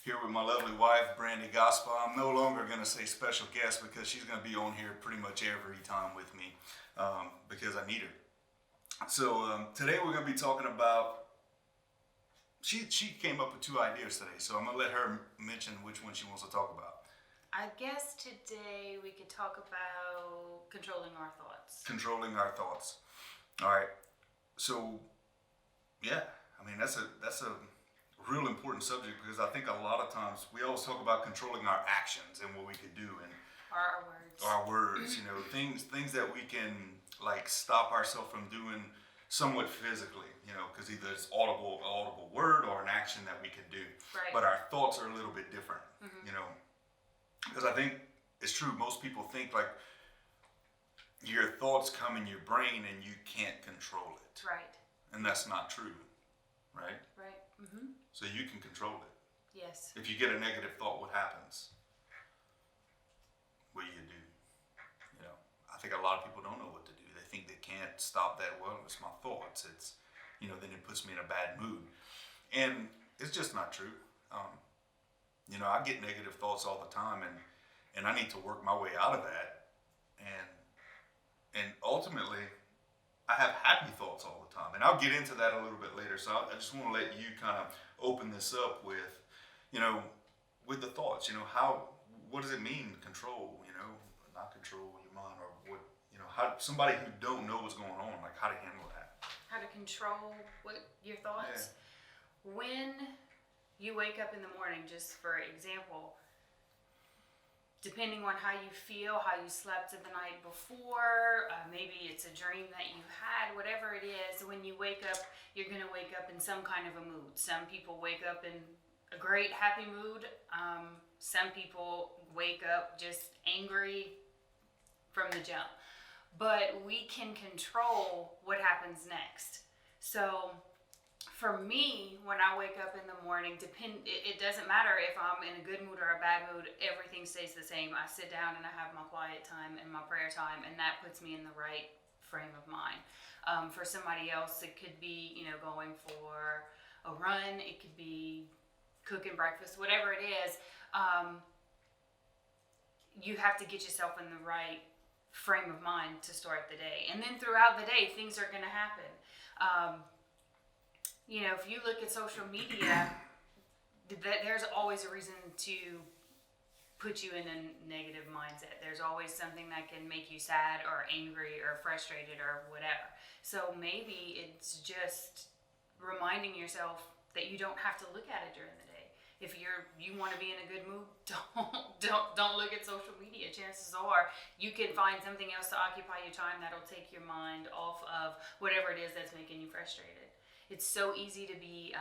Here with my lovely wife, Brandy Gospel. I'm no longer going to say special guest because she's going to be on here pretty much every time with me because I need her. So today we're going to be talking about, she came up with two ideas today, so I'm going to let her mention which one she wants to talk about. I guess today we could talk about controlling our thoughts. Controlling our thoughts. All right. So, yeah, I mean, that's a real important subject because I think a lot of times we always talk about controlling our actions and what we could do and Our words. our words, you know, things that we can like stop ourselves from doing somewhat physically, you know, because either it's audible word or an action that we can do. Right. But our thoughts are a little bit different, you know, because I think it's true. Most people think like your thoughts come in your brain and you can't control it. Right. And that's not true, right? Right. Mm-hmm. So you can control it. Yes. If you get a negative thought, what happens? What do? You know, I think a lot of people don't know what to do. They think they can't stop that. Well, it's my thoughts. It's, you know, then it puts me in a bad mood. And it's just not true. You know, I get negative thoughts all the time and I need to work my way out of that. And ultimately, I have happy thoughts all the time. And I'll get into that a little bit later. So I just want to let you kind of open this up with, you know, with the thoughts, you know, what does it mean, control, you know, not control your mind or what, you know, how somebody who don't know what's going on, like how to handle that. How to control your thoughts. Yeah. When you wake up in the morning, just for example, depending on how you feel, how you slept the night before, maybe it's a dream that you had, whatever it is, when you wake up, you're going to wake up in some kind of a mood. Some people wake up in a great, happy mood. Some people wake up just angry from the jump. But we can control what happens next. So for me, when I wake up in the morning, it doesn't matter if I'm in a good mood or a bad mood, everything stays the same. I sit down and I have my quiet time and my prayer time, and that puts me in the right frame of mind. For somebody else, it could be, you know, going for a run, it could be cooking breakfast, whatever it is. You have to get yourself in the right frame of mind to start the day. And then throughout the day, things are going to happen. You know, if you look at social media, there's always a reason to put you in a negative mindset. There's always something that can make you sad or angry or frustrated or whatever. So maybe it's just reminding yourself that you don't have to look at it during the day. If you want to be in a good mood, don't look at social media. Chances are you can find something else to occupy your time that'll take your mind off of whatever it is that's making you frustrated. It's so easy to be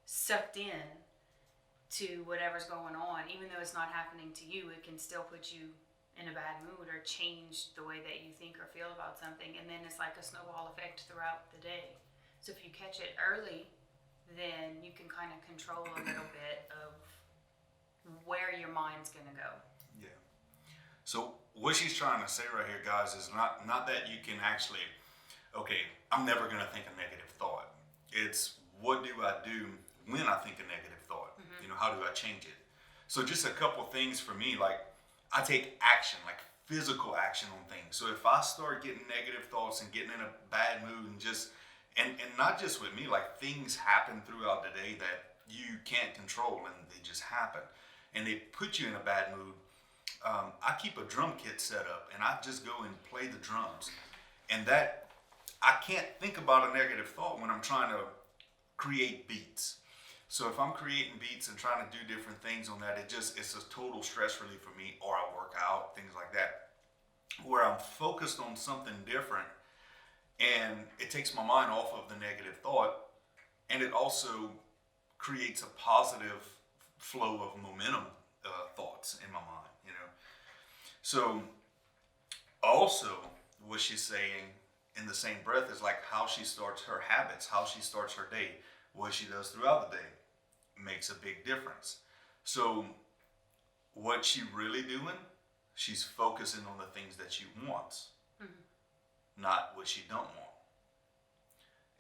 sucked in to whatever's going on. Even though it's not happening to you, it can still put you in a bad mood or change the way that you think or feel about something. And then it's like a snowball effect throughout the day. So if you catch it early, then you can kind of control a little bit of where your mind's going to go. Yeah. So what she's trying to say right here, guys, is not that you can actually, okay, I'm never going to think a negative thought. It's what do I do when I think a negative thought? Mm-hmm. You know, how do I change it? So just a couple things for me, like I take action, like physical action on things. So if I start getting negative thoughts and getting in a bad mood and just, and not just with me, like things happen throughout the day that you can't control and they just happen. And they put you in a bad mood. I keep a drum kit set up and I just go and play the drums. And that, I can't think about a negative thought when I'm trying to create beats. So if I'm creating beats and trying to do different things on that, it's a total stress relief for me, or I work out, things like that, where I'm focused on something different and it takes my mind off of the negative thought, and it also creates a positive flow of momentum thoughts in my mind, you know. So also what she's saying in the same breath is like how she starts her habits, how she starts her day, what she does throughout the day makes a big difference. So what she really doing, she's focusing on the things that she wants, not what she don't want.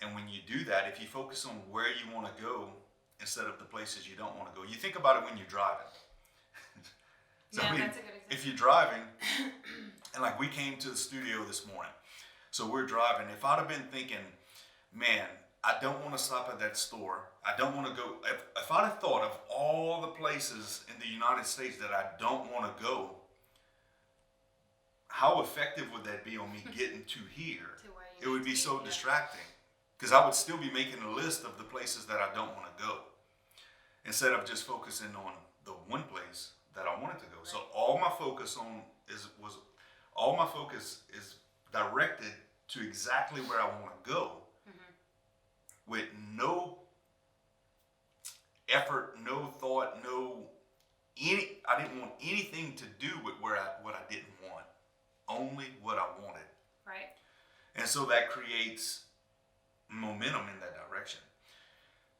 And when you do that, if you focus on where you want to go instead of the places you don't want to go. You think about it when you're driving. So Yeah, I mean, that's a good example. if you're driving, and like we came to the studio this morning, so we're driving. If I'd have been thinking, man, I don't want to stop at that store. I don't want to go. If I'd have thought of all the places in the United States that I don't want to go, how effective would that be on me getting to here? To where you It would need be to so yeah. distracting because I would still be making a list of the places that I don't want to go instead of just focusing on the one place that I wanted to go. So all my focus is directed to exactly where I want to go, with no effort, no thought, I didn't want anything to do with what I didn't want, only what I wanted. Right. And so that creates momentum in that direction,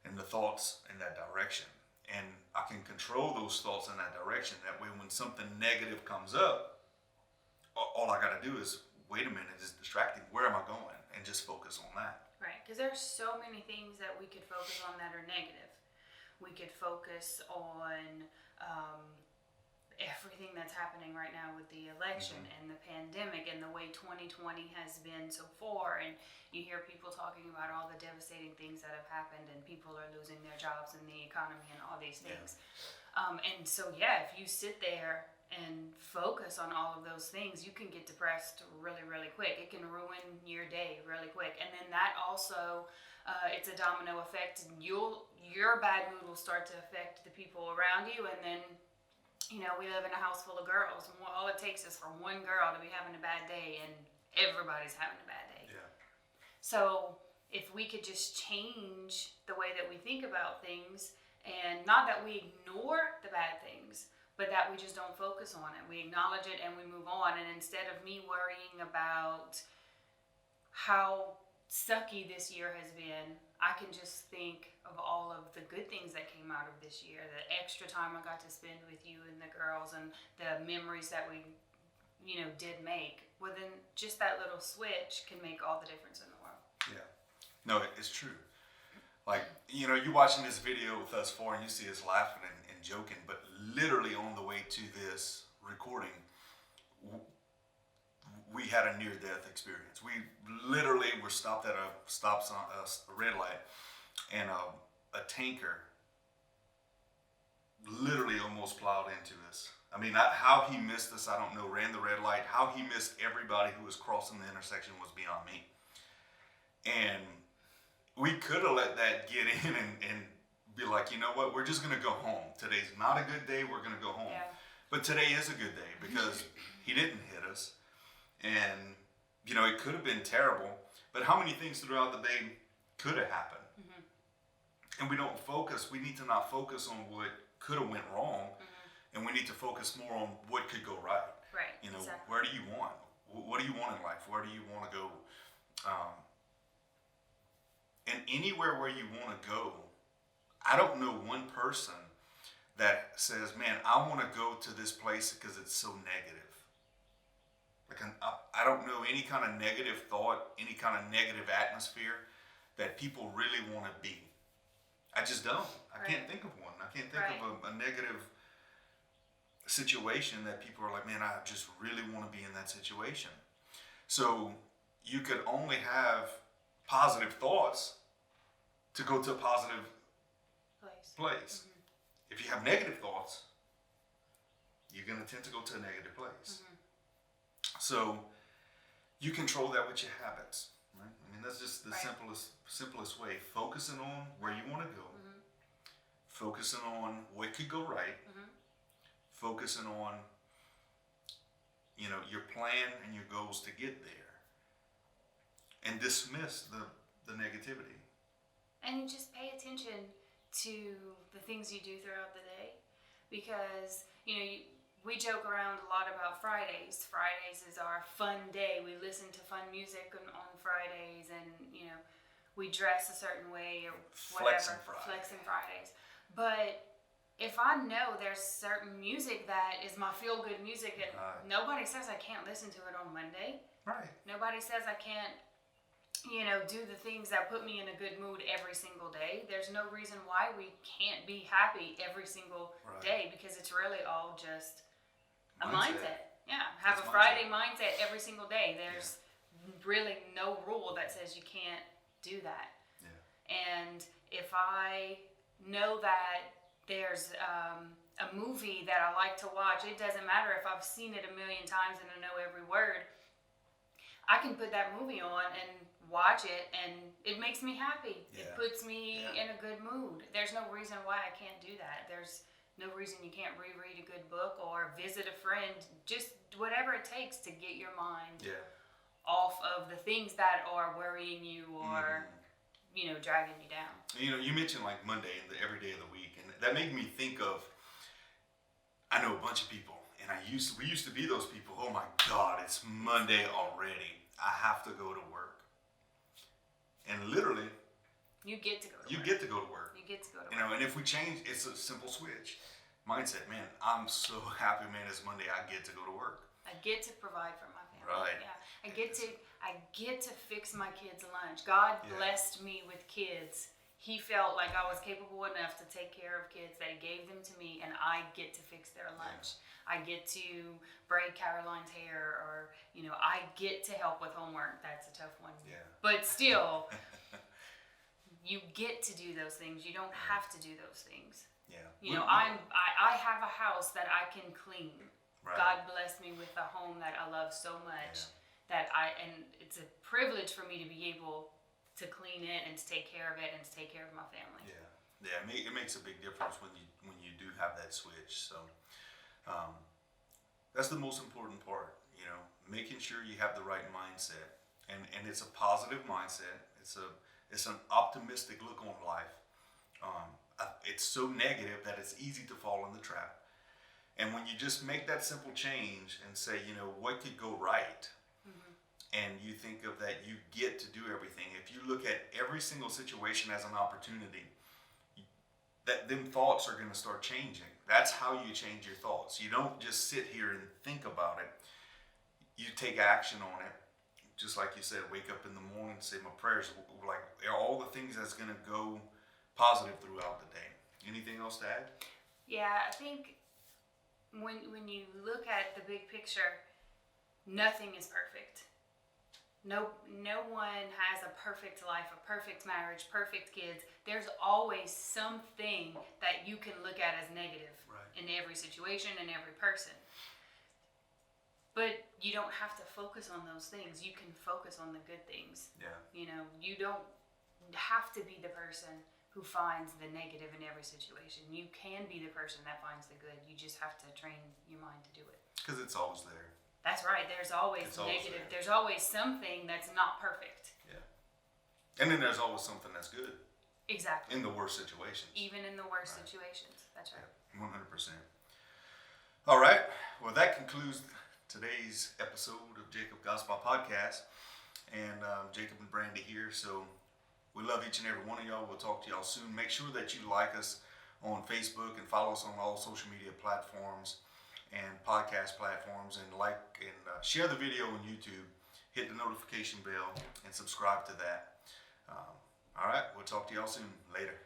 and the thoughts in that direction. And I can control those thoughts in that direction. That way, when something negative comes up, all I got to do is, wait a minute, it's distracting. Where am I going? And just focus on that. Right, because there's so many things that we could focus on that are negative. We could focus on everything that's happening right now with the election and the pandemic and the way 2020 has been so far. And you hear people talking about all the devastating things that have happened, and people are losing their jobs and the economy and all these things. And so, yeah, if you sit there and focus on all of those things, you can get depressed really, really quick. It can ruin your day really quick. And then that also, it's a domino effect. Your bad mood will start to affect the people around you. And then, you know, we live in a house full of girls. And all it takes is for one girl to be having a bad day, and everybody's having a bad day. Yeah. So if we could just change the way that we think about things, and not that we ignore the bad things, but that we just don't focus on it. We acknowledge it and we move on. And instead of me worrying about how sucky this year has been, I can just think of all of the good things that came out of this year, the extra time I got to spend with you and the girls, and the memories that we, you know, did make. Well, then just that little switch can make all the difference in the world. Yeah. No, it's true. Like, you know, you're watching this video with us four and you see us laughing and joking, but literally on the way to this recording, we had a near-death experience. We literally were stopped at a stop sign, a red light, and a tanker literally almost plowed into us. I mean, how he missed us, I don't know, ran the red light. How he missed everybody who was crossing the intersection was beyond me. And we could have let that get in and be like, you know what, we're just going to go home. Today's not a good day, we're going to go home. Yeah. But today is a good day because he didn't hit us. And, you know, it could have been terrible, but how many things throughout the day could have happened? And we don't focus, we need to not focus on what could have went wrong, and we need to focus more on what could go right. Right. You know, Exactly. where do you want? What do you want in life? Where do you want to go? And anywhere where you want to go, I don't know one person that says, man, I want to go to this place because it's so negative. Like, I don't know any kind of negative thought, any kind of negative atmosphere that people really want to be. I just don't. I can't think of one. I can't think of a negative situation that people are like, man, I just really want to be in that situation. So you could only have positive thoughts to go to a positive place. If you have negative thoughts, you're going to tend to go to a negative place. So you control that with your habits, right? I mean, that's just the simplest way. Focusing on where you want to go, focusing on what could go right, focusing on, you know, your plan and your goals to get there, and dismiss the negativity. And just pay attention to the things you do throughout the day, because, you know, we joke around a lot about Fridays. Fridays is our fun day. We listen to fun music on Fridays, and, you know, we dress a certain way or whatever. Flexing Fridays. But if I know there's certain music that is my feel-good music, and nobody says I can't listen to it on Monday. Right. Nobody says I can't do the things that put me in a good mood every single day. There's no reason why we can't be happy every single Right. day, because it's really all just a Mindset. mindset. Yeah, have It's a Friday mindset every single day. There's really no rule that says you can't do that. Yeah. And if I know that there's a movie that I like to watch, it doesn't matter if I've seen it a million times and I know every word. I can put that movie on and watch it, and it makes me happy. Yeah. It puts me Yeah. in a good mood. There's no reason why I can't do that. There's no reason you can't reread a good book or visit a friend. Just whatever it takes to get your mind Yeah. off of the things that are worrying you or dragging you down. You mentioned like Monday and every day of the week, and that made me think of. I know a bunch of people, and we used to be those people. Oh my God, it's Monday already. I have to go to work, and literally, You get to go to you work. get to go to work. You get to go to work. And if we change, it's a simple switch. Mindset, man. I'm so happy, man. It's Monday. I get to go to work. I get to provide for my family. Right. Yeah. I get to fix my kids' lunch. God Yeah. blessed me with kids. He felt like I was capable enough to take care of kids, that He gave them to me, and I get to fix their lunch. I get to braid Caroline's hair, or I get to help with homework. That's a tough one. Yeah. But still, you get to do those things. You don't have to do those things. Yeah. I have a house that I can clean. Right. God blessed me with a home that I love so much and it's a privilege for me to be able to clean it and to take care of it and to take care of my family. Yeah. It makes a big difference when you do have that switch. So that's the most important part. Making sure you have the right mindset, and it's a positive mindset. It's an optimistic look on life. It's so negative that it's easy to fall in the trap. And when you just make that simple change and say, what could go right, and you think of that, you get to do everything. If you look at every single situation as an opportunity, that them thoughts are going to start changing. That's how you change your thoughts. You don't just sit here and think about it. You take action on it. Just like you said, wake up in the morning, say my prayers, like all the things that's going to go positive throughout the day. Anything else to add? Yeah, I think when you look at the big picture, nothing is perfect. No one has a perfect life, a perfect marriage, perfect kids. There's always something that you can look at as negative in every situation and every person. But you don't have to focus on those things. You can focus on the good things. Yeah. You don't have to be the person who finds the negative in every situation. You can be the person that finds the good. You just have to train your mind to do it. Because it's always there. That's right. There's always negative. There's always something that's not perfect. Yeah. And then there's always something that's good. Exactly. In the worst situations. Even in the worst situations. That's right. Yeah, 100%. All right. Well, that concludes today's episode of Jacob Gospel Podcast. And Jacob and Brandy here. So we love each and every one of y'all. We'll talk to y'all soon. Make sure that you like us on Facebook and follow us on all social media platforms and podcast platforms, and share the video on YouTube. Hit the notification bell and subscribe to that. All right, we'll talk to y'all soon. Later.